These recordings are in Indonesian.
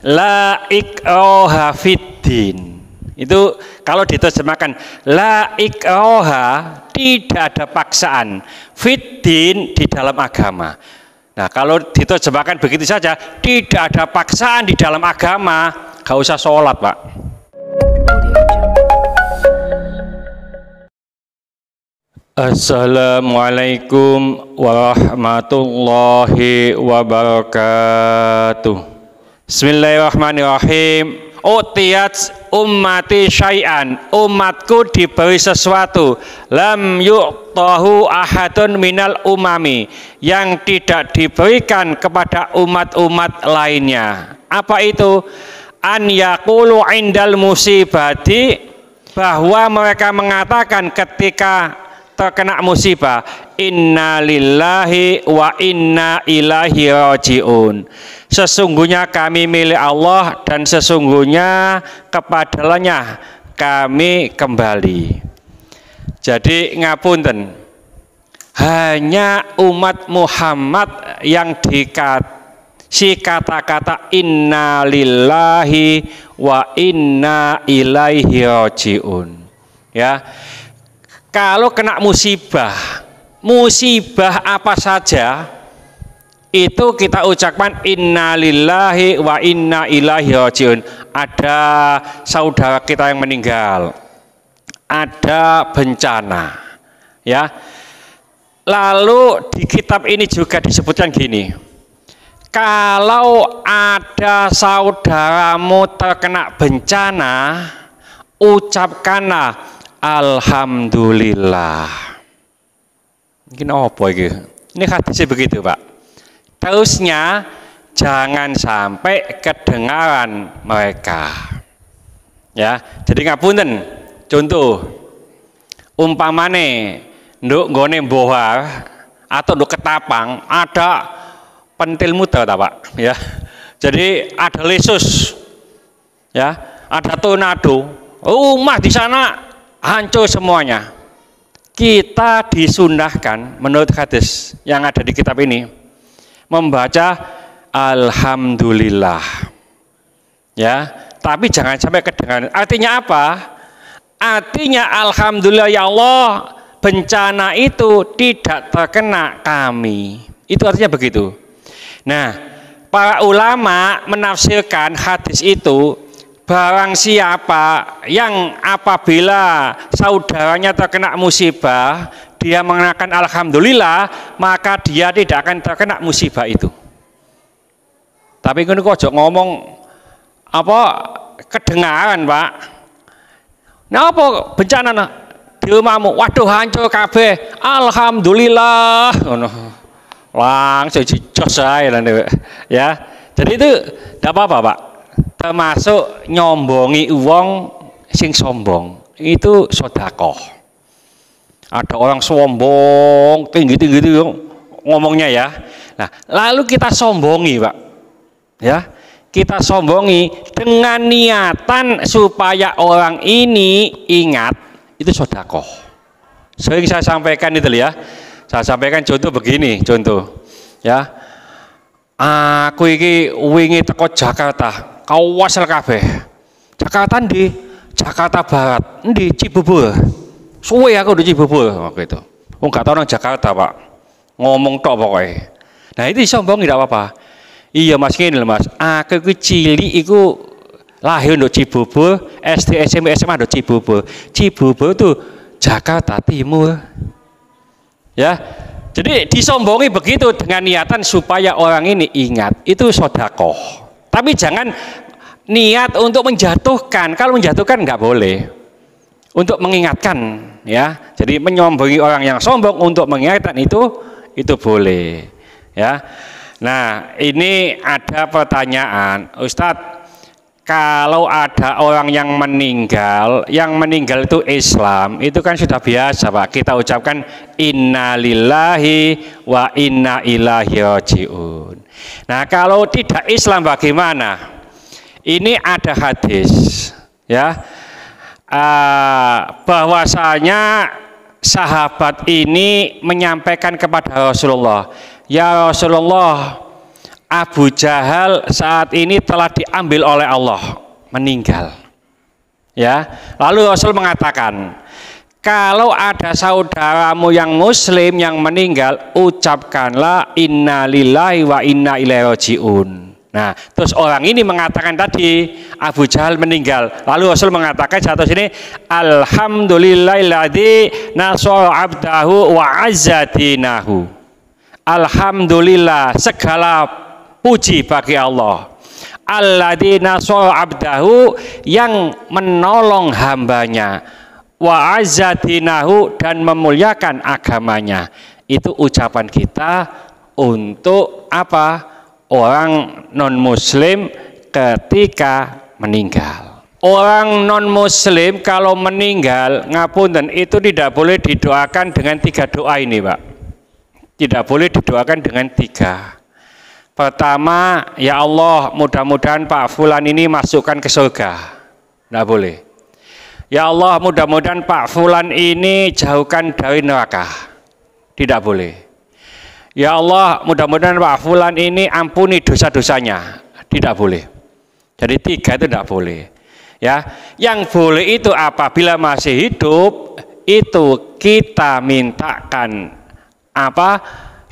La ikraha fiddin. Itu kalau diterjemahkan la ikraha, tidak ada paksaan, fiddin, di dalam agama. Nah, kalau diterjemahkan begitu saja, tidak ada paksaan di dalam agama, gak usah sholat, Pak. Assalamualaikum warahmatullahi wabarakatuh. Bismillahirrahmanirrahim. Utiyat ummati syai'an, umatku diberi sesuatu, lam yu'tahu ahadun minal umami, yang tidak diberikan kepada umat-umat lainnya. Apa itu? An yaqulu indal musibati, bahwa mereka mengatakan ketika terkena musibah, inna lillahi wa inna ilaihi rajiun. Sesungguhnya kami milik Allah dan sesungguhnya kepadanya kami kembali. Jadi ngapunten, hanya umat Muhammad yang dikasih kata-kata inna lillahi wa inna ilaihi rajiun. Ya, kalau kena musibah apa saja, itu kita ucapkan inna lillahi wa inna ilaihi rajiun. Ada saudara kita yang meninggal, ada bencana, ya. Lalu di kitab ini juga disebutkan gini, kalau ada saudaramu terkena bencana, ucapkanlah alhamdulillah. Mungkin apa ini? Ini hadisnya begitu, Pak. Terusnya jangan sampai kedengaran mereka. Ya, jadi ngapunten. Contoh, umpamane nduk nggone bohar atau nduk ketapang ada pentil muter, Pak. Ya. Jadi ada lesus. Ya, ada tornado. Rumah di sana hancur semuanya. Kita disunahkan menurut hadis yang ada di kitab ini membaca alhamdulillah, ya, tapi jangan sampai kedengaran. Artinya apa? Artinya alhamdulillah ya Allah, bencana itu tidak terkena kami. Itu artinya begitu. Nah, para ulama menafsirkan hadis itu, barang siapa yang apabila saudaranya terkena musibah, dia mengenakan alhamdulillah, maka dia tidak akan terkena musibah itu. Tapi kau kok ngomong apa kedengaran, Pak? Nah, apa bencana di rumahmu? Waduh, hancur kabeh. Alhamdulillah. Langsung jos aja, ya. Jadi itu tidak apa-apa, Pak. Termasuk nyombongi uang sing sombong, itu sodakoh. Ada orang sombong tinggi-tinggi itu ngomongnya, ya. Nah, lalu kita sombongi, Pak, ya, kita sombongi dengan niatan supaya orang ini ingat, itu sodakoh. Sering saya sampaikan itu, ya. Saya sampaikan contoh begini, contoh, ya. Aku iki wingi teko Jakarta, kawasel kabeh. Jakarta ndi? Jakarta Barat. Ndi? Cibubur. Suwe aku di Cibubur waktu itu. Enggak tahu nang Jakarta, Pak. Ngomong tok pokoknya. Nah, itu sombong tidak apa-apa. Iya, Mas, ngene lho, Mas. Aku iki cilik iku lahir di Cibubur, SD, SMP, SMA di Cibubur. Cibubur itu Jakarta Timur. Ya. Jadi disombongi begitu dengan niatan supaya orang ini ingat, itu sodakoh. Tapi jangan niat untuk menjatuhkan. Kalau menjatuhkan nggak boleh. Untuk mengingatkan, ya. Jadi menyombongi orang yang sombong untuk mengingatkan itu boleh, ya. Nah, ini ada pertanyaan, Ustadz. Kalau ada orang yang meninggal itu Islam, itu kan sudah biasa, Pak. Kita ucapkan inna lillahi wa inna ilaihi rajiun. Nah, kalau tidak Islam bagaimana? Ini ada hadis, ya, bahwasanya sahabat ini menyampaikan kepada Rasulullah, ya Rasulullah, Abu Jahal saat ini telah diambil oleh Allah, meninggal. Ya, lalu Rasul mengatakan, kalau ada saudaramu yang muslim yang meninggal, ucapkanlah inna lillahi wa inna ilaihi rajiun. Nah, terus orang ini mengatakan tadi Abu Jahal meninggal. Lalu Rasul mengatakan satu sini, alhamdulillahilladzi nasara abdahu wa azzatinahu. Alhamdulillah, segala puji bagi Allah. Alladzi nasara abdahu, yang menolong hambanya, wa azzatinahu, dan memuliakan agamanya. Itu ucapan kita untuk apa? Orang non muslim ketika meninggal. Orang non muslim kalau meninggal, ngapunten, itu tidak boleh didoakan dengan 3 doa ini, Pak. Tidak boleh didoakan dengan 3. Pertama, ya Allah, mudah-mudahan Pak Fulan ini masukkan ke surga. Tidak boleh. Ya Allah, mudah-mudahan Pak Fulan ini jauhkan dari neraka. Tidak boleh. Ya Allah, mudah-mudahan Pak Fulan ini ampuni dosa-dosanya. Tidak boleh. Jadi 3 itu tidak boleh. Ya, yang boleh itu apabila masih hidup, itu kita mintakan apa?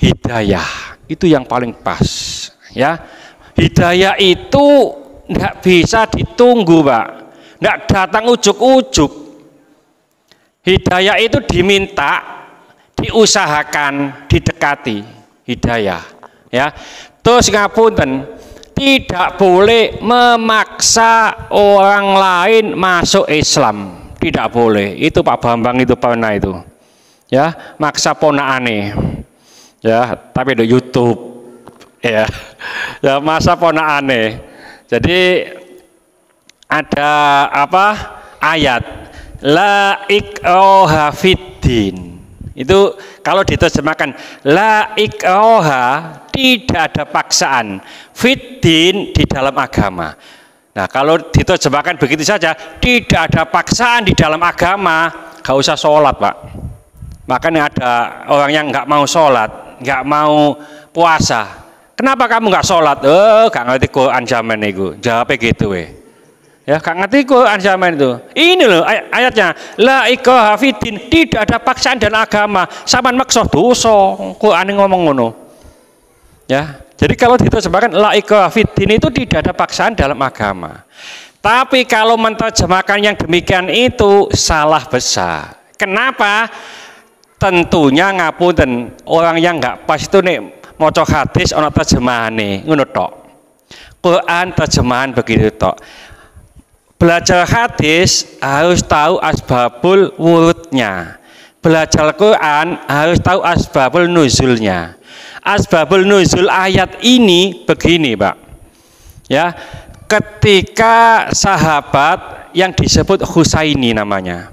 Hidayah. Itu yang paling pas. Ya, hidayah itu nggak bisa ditunggu, Pak. Nggak datang ujuk-ujuk. Hidayah itu diminta, diusahakan, didekati. Hidayah, ya. Terus ngapunten, tidak boleh memaksa orang lain masuk Islam. Tidak boleh. Itu Pak Bambang itu pernah itu, ya, maksa ponakane, ya, tapi di YouTube, ya, ya, masa ponakane. Jadi ada apa? Ayat la ikraha fiddin. Itu kalau diterjemahkan la ikraha, tidak ada paksaan, fiddin, di dalam agama. Nah, kalau diterjemahkan begitu saja, tidak ada paksaan di dalam agama, gak usah sholat, Pak. Makanya ada orang yang nggak mau sholat, nggak mau puasa. Kenapa kamu nggak sholat? Gak ngerti Quran zaman itu. Jawabnya gitu, ya, gak ngerti Quran zaman itu. Ini loh ayatnya, la ikraha fiddin, tidak ada paksaan dalam agama. Sampeyan maksa dosa, Quran ngomong ngono. Ya, jadi kalau diterjemahkan la ikraha fiddin itu tidak ada paksaan dalam agama. Tapi kalau menerjemahkan yang demikian itu salah besar. Kenapa? Tentunya ngapunten, orang yang nggak pas itu nih maca hadis ana terjemahane ngono tok. Quran terjemahan begitu tok. Belajar hadis harus tahu asbabul wurudnya. Belajar Quran harus tahu asbabul nuzulnya. Asbabul nuzul ayat ini begini, Pak. Ya, ketika sahabat yang disebut Husaini namanya.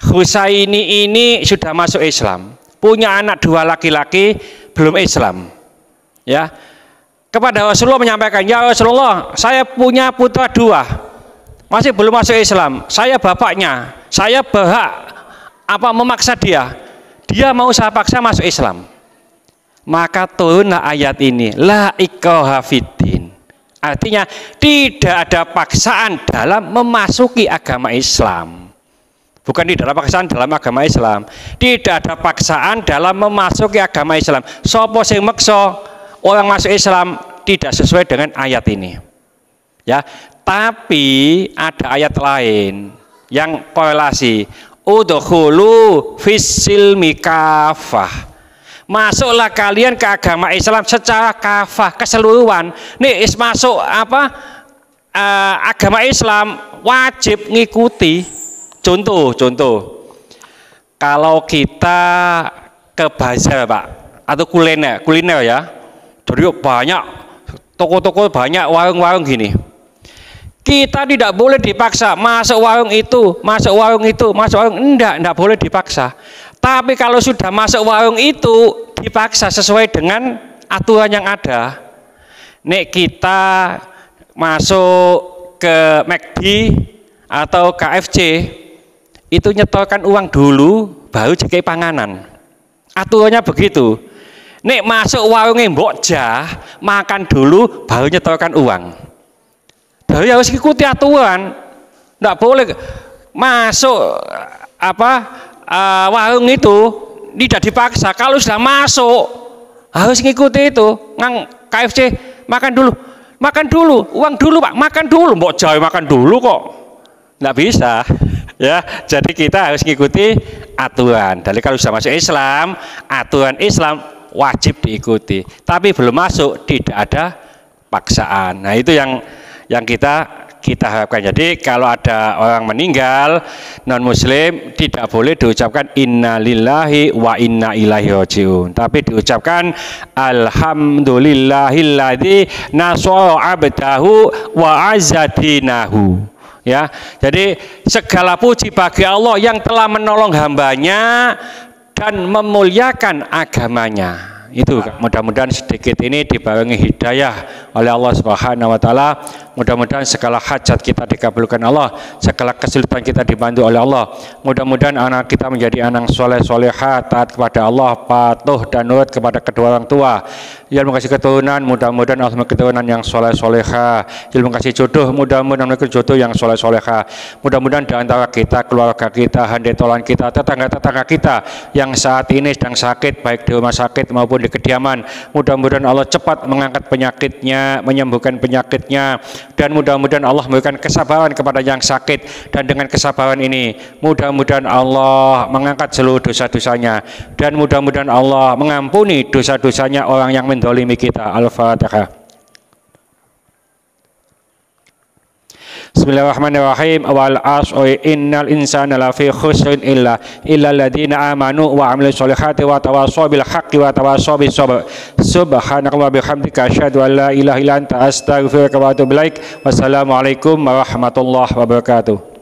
Husaini ini sudah masuk Islam, punya anak 2 laki-laki, belum Islam. Ya, kepada Rasulullah menyampaikan, ya Rasulullah, saya punya putra 2, masih belum masuk Islam. Saya bapaknya, saya berhak apa memaksa dia? Dia mau saya paksa masuk Islam. Maka turunlah ayat ini, la ikraha fiddin. Artinya tidak ada paksaan dalam memasuki agama Islam. Bukan tidak ada paksaan dalam agama Islam. Tidak ada paksaan dalam memasuki agama Islam. Sopo sing meksa orang masuk Islam tidak sesuai dengan ayat ini. Ya, tapi ada ayat lain yang korelasi. Udkhulu fis-silmi kafah. Masuklah kalian ke agama Islam secara kafah, keseluruhan. Nih masuk apa? Agama Islam wajib ngikuti. Contoh, kalau kita ke bazar, Pak, atau kuliner ya, jadi banyak toko-toko, banyak warung-warung gini. Kita tidak boleh dipaksa masuk warung itu, masuk warung itu, masuk warung, enggak boleh dipaksa. Tapi kalau sudah masuk warung itu dipaksa sesuai dengan aturan yang ada. Nek kita masuk ke McD atau KFC, itu nyetorkan uang dulu baru dikai panganan. Aturannya begitu. Nek masuk warunge mbok jah, makan dulu baru nyetorkan uang. Dari harus ikuti aturan. Nggak boleh masuk warung itu tidak dipaksa. Kalau sudah masuk harus ngikuti itu. Ngang KFC makan dulu, uang dulu Pak, makan dulu. Mbok jah makan dulu kok. Nggak bisa. Ya, jadi kita harus ngikuti aturan. Jadi kalau sudah masuk Islam, aturan Islam wajib diikuti. Tapi belum masuk tidak ada paksaan. Nah, itu yang kita harapkan. Jadi kalau ada orang meninggal non muslim tidak boleh diucapkan innalillahi wa inna ilaihi rajiun, tapi diucapkan alhamdulillahilladzi nasara abdahu wa azzadinahu. Ya, jadi segala puji bagi Allah yang telah menolong hambanya dan memuliakan agamanya. Itu mudah-mudahan sedikit ini dibarengi hidayah oleh Allah Subhanahu wa taala. Mudah-mudahan segala hajat kita dikabulkan Allah, segala kesulitan kita dibantu oleh Allah. Mudah-mudahan anak kita menjadi anak soleh solehah, taat kepada Allah, patuh dan nurut kepada kedua orang tua. Ilmu kasih keturunan, mudah-mudahan Allah memberi keturunan yang soleh solehah. Ilmu kasih jodoh, mudah-mudahan memberi jodoh yang soleh solehah. Mudah-mudahan di antara kita, keluarga kita, handetolan kita, tetangga-tetangga kita yang saat ini sedang sakit, baik di rumah sakit maupun di kediaman, mudah-mudahan Allah cepat mengangkat penyakitnya, menyembuhkan penyakitnya, dan mudah-mudahan Allah memberikan kesabaran kepada yang sakit, dan dengan kesabaran ini mudah-mudahan Allah mengangkat seluruh dosa-dosanya, dan mudah-mudahan Allah mengampuni dosa-dosanya orang yang mendolimi kita. Al-Fatihah. Bismillahirrahmanirrahim. Wal 'asri innal insana lafi khusrin illa alladziina aamanu wa 'amilus solihati wa tawassaw bil haqqi wa tawassaw bis sabr. Subhanaka wa bihamdika asyhadu an la ilaha illa anta astaghfiruka wa atubu ilaik. Wassalamualaikum warahmatullahi wabarakatuh.